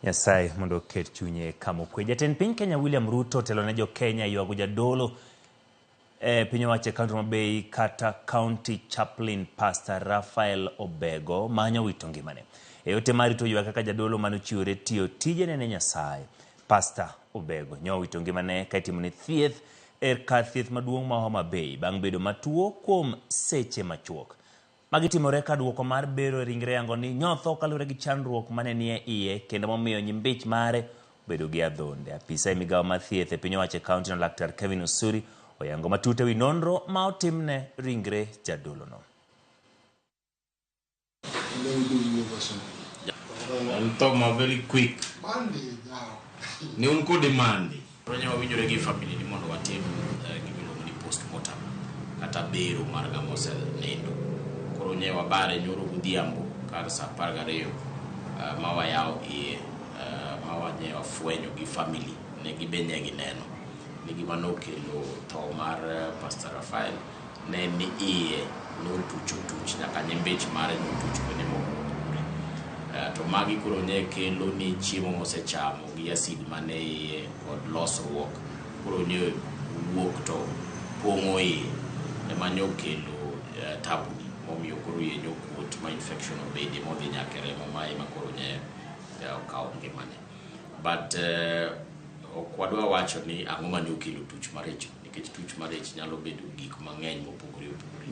Nyasaye mondo ket chunye kamokwe. Jatend piny Kenya William Ruto telone jo Kenya ywago jadolo piny owacho kaunti ma Homabay kata county chaplain Pastor Raphael Obego manyo wito ngimane. Ote mar rito ywak kaka jadolo manochiwore tiyo tijene ne Nyasaye. Pastor Obego nyo wito ngimane ka itimone thieth kar thieth maduong' ma Homabay bang' bedo matuo kuom seche machuok. Magitimore ka duoko mar bero ringre yango ni nyotho kalure gi chandruok mane nie iye kendo momiyo nyimbich mare bedo gi adhonde. Apisa migawo mar thieth e piny owacho kaunti no Laktar Kevin Osuri oyango matut ewi nonro ma otimne ringre jadolo no. I'll talk more very quick. Ni unko demandi. Ronya wawinjore gi family ni mondo watim gimiluongo ni postmortem kata bero mar gamose nendo. Koro nye wabare nyoro godhiambo kar saa 12 ma wayawo iye ma wanye wafwenyo gi family ne gibenye gineno ni gima nokelo tho mar Pastor Raphael ne ni iye notuch nyaka nyimbich mare notuch kone mokore. To magi koro nye kelo ni chiemo mosechamo gi acid mane iye kod losruok koro nye wuok to pong'o iye ema nyokelo tabu ni momiyo koro yenyo kuot ma infection obede modhi nyaka remo ma ema koro nye okawo ngimane. But okwadwa wacho ni ang'o mane okelo tuch marach nikech tuch marach nyalo bedo gik mang'eny mopogore opogore.